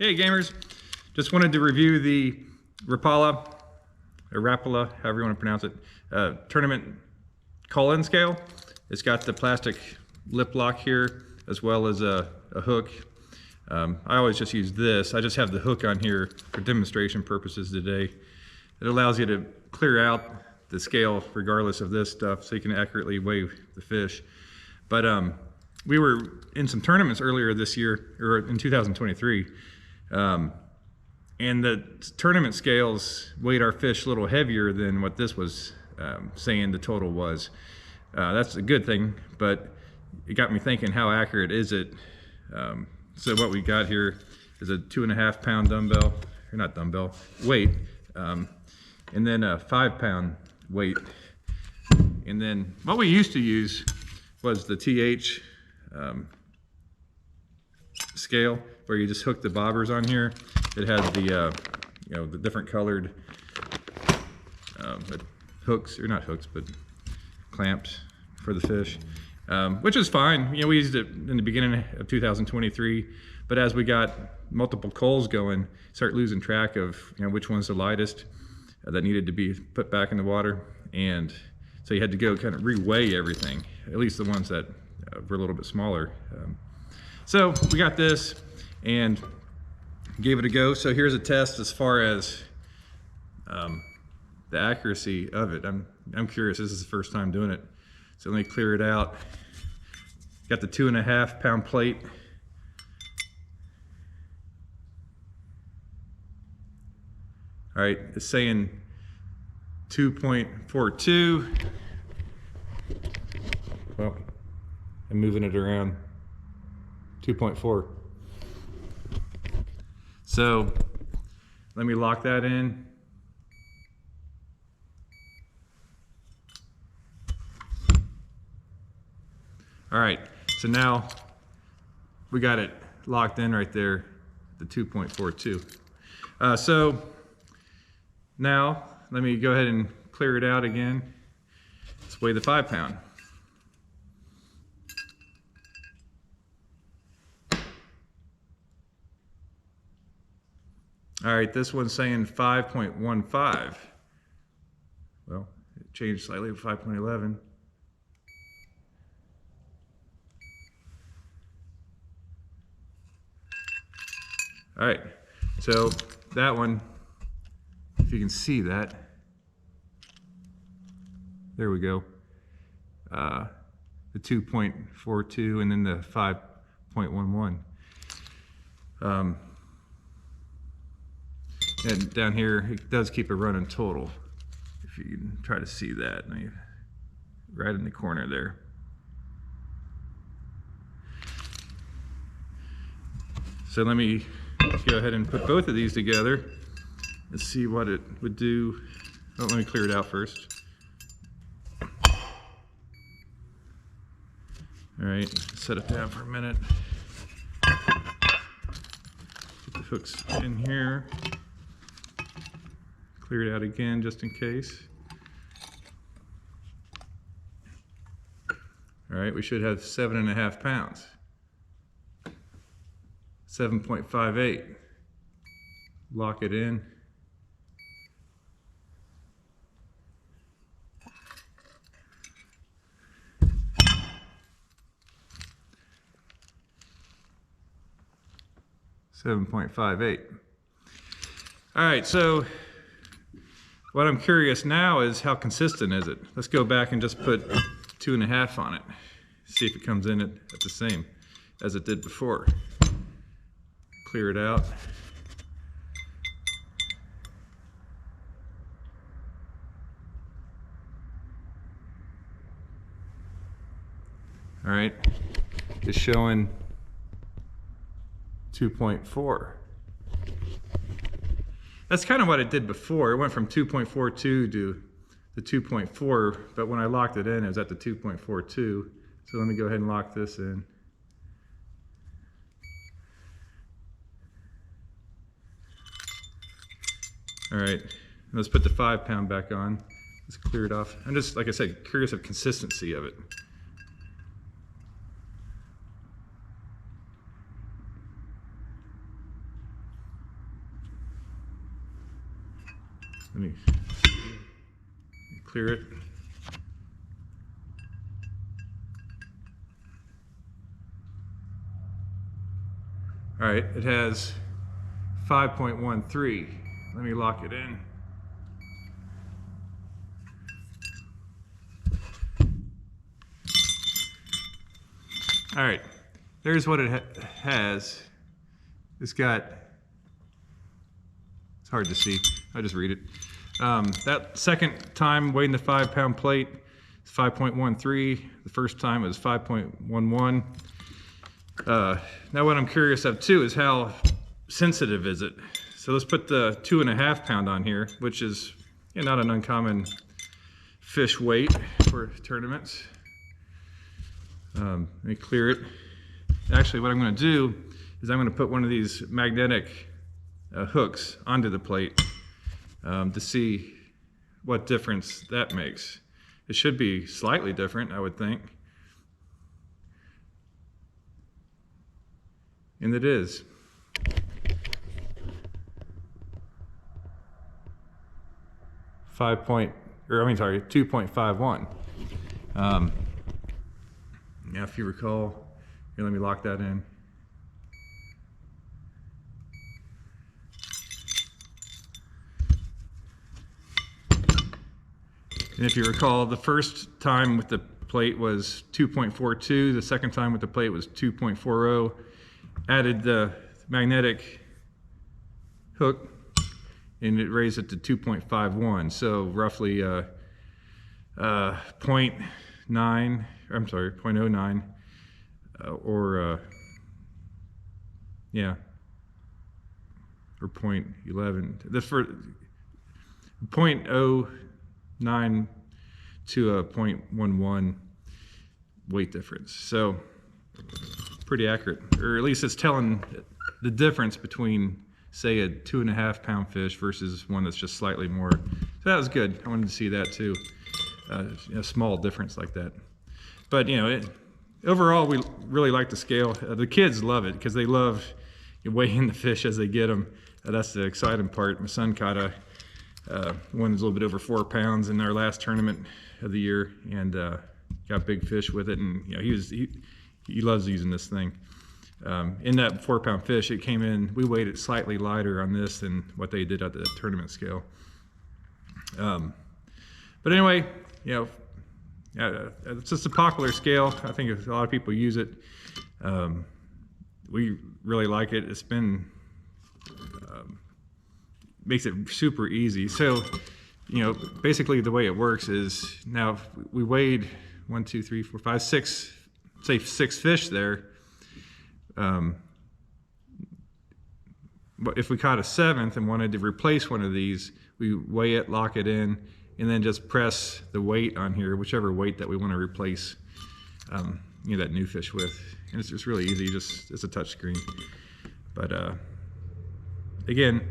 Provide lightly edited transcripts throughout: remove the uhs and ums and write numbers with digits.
Hey gamers, just wanted to review the Rapala, or Rapala, however you want to pronounce it, tournament call-in scale. It's got the plastic lip lock here, as well as a hook. I always just use this. I just have the hook on here for demonstration purposes today. It allows you to clear out the scale regardless of this stuff, so you can accurately weigh the fish. But we were in some tournaments earlier this year, or in 2023, and the tournament scales weighed our fish a little heavier than what this was saying the total was. That's a good thing, but it got me thinking, how accurate is it? So what we got here is a 2.5 pound dumbbell, or not dumbbell, weight, and then a 5 pound weight. And then what we used to use was the TH scale, where you just hook the bobbers on here. It had the the different colored hooks, or not hooks, but clamps for the fish, which is fine. We used it in the beginning of 2023, but as we got multiple culls going, start losing track of which one's the lightest that needed to be put back in the water, and so you had to go kind of re-weigh everything, at least the ones that were a little bit smaller. So we got this and gave it a go. So here's a test as far as the accuracy of it. I'm curious. This is the first time doing it, so let me clear it out. Got the 2.5 pound plate. All right, it's saying 2.42. Well, I'm moving it around. 2.4. So let me lock that in. All right, so now we got it locked in right there, the 2.42. So now let me go ahead and clear it out again. Let's weigh the 5 pound. All right, this one's saying 5.15. Well, it changed slightly to 5.11. All right, so that one, if you can see that, there we go. The 2.42 and then the 5.11. And down here, it does keep a running total. If you can try to see that, right in the corner there. So let me go ahead and put both of these together and see what it would do. Oh, let me clear it out first. All right, set it down for a minute. Put the hooks in here. Clear it out again just in case. All right, we should have 7.5 pounds. 7.58. Lock it in. $7.58. All right, so what I'm curious now is, how consistent is it? Let's go back and just put 2.5 on it. See if it comes in at the same as it did before. Clear it out. All right, it's showing 2.4. That's kind of what it did before. It went from 2.42 to the 2.4, but when I locked it in, it was at the 2.42. So let me go ahead and lock this in. All right, let's put the 5 pound back on. Let's clear it off. I'm just, like I said, curious of consistency of it. Let me clear it. All right, it has 5.13. Let me lock it in. All right, there's what it has. It's got, it's hard to see, I'll just read it. That second time weighing the 5-pound plate is 5.13. The first time it was 5.11. Now what I'm curious of too is how sensitive is it? So let's put the 2.5 pound on here, which is not an uncommon fish weight for tournaments. Let me clear it. Actually, what I'm going to do is I'm going to put one of these magnetic hooks onto the plate to see what difference that makes. It should be slightly different, I would think. And it is. Sorry, 2.51. Now, if you recall, here, let me lock that in. And if you recall, the first time with the plate was 2.42. The second time with the plate was 2.40. Added the magnetic hook, and it raised it to 2.51. So roughly 0.09, I'm sorry, 0.09, or 0.11. This for 0.09 to a 0.11 weight difference. So pretty accurate, or at least it's telling the difference between, say, a 2.5 pound fish versus one that's just slightly more. So that was good. I wanted to see that too, a small difference like that. But overall, we really like the scale. The kids love it because they love weighing the fish as they get them. That's the exciting part. My son caught one that's a little bit over 4 pounds in our last tournament of the year, and got big fish with it. And he loves using this thing. In that 4 pound fish, it came in, we weighed it slightly lighter on this than what they did at the tournament scale. But anyway, it's just a popular scale. I think a lot of people use it. We really like it. It's been, makes it super easy. So, basically the way it works is, now we weighed 1, 2, 3, 4, 5, 6, say 6 fish there. But if we caught a 7th and wanted to replace one of these, we weigh it, lock it in, and then just press the weight on here, whichever weight that we want to replace that new fish with. And it's just really easy, it's a touch screen. But again,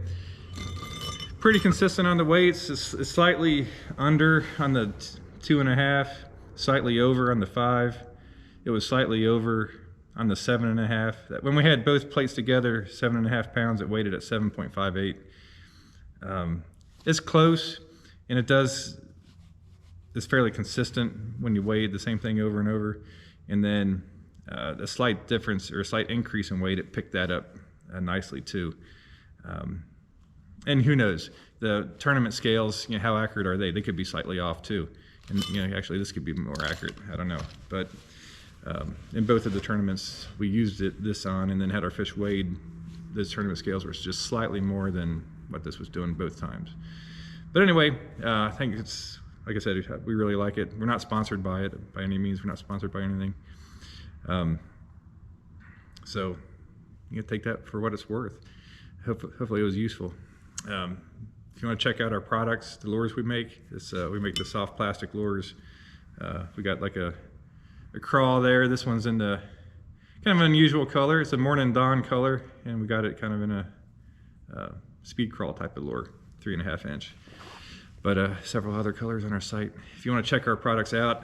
pretty consistent on the weights. It's slightly under on the 2.5, slightly over on the 5. It was slightly over on the 7.5. When we had both plates together, 7.5 pounds, it weighted at 7.58. It's close, and it's fairly consistent when you weigh the same thing over and over. And then a slight difference, or a slight increase in weight, it picked that up nicely too. And who knows, the tournament scales, how accurate are they? They could be slightly off too. And actually this could be more accurate, I don't know. But in both of the tournaments we used this on, and then had our fish weighed. Those tournament scales were just slightly more than what this was doing both times. But anyway, I think it's, like I said, we really like it. We're not sponsored by it by any means. We're not sponsored by anything. So you can take that for what it's worth. Hopefully it was useful. If you want to check out our products, the lures we make, we make the soft plastic lures. We got like a crawl there. This one's in the kind of unusual color. It's a morning dawn color, and we got it kind of in a speed crawl type of lure, 3.5 inch. But several other colors on our site. If you want to check our products out,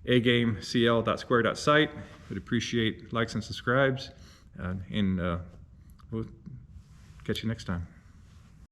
agamecl.square.site. Would appreciate likes and subscribes, and we'll catch you next time.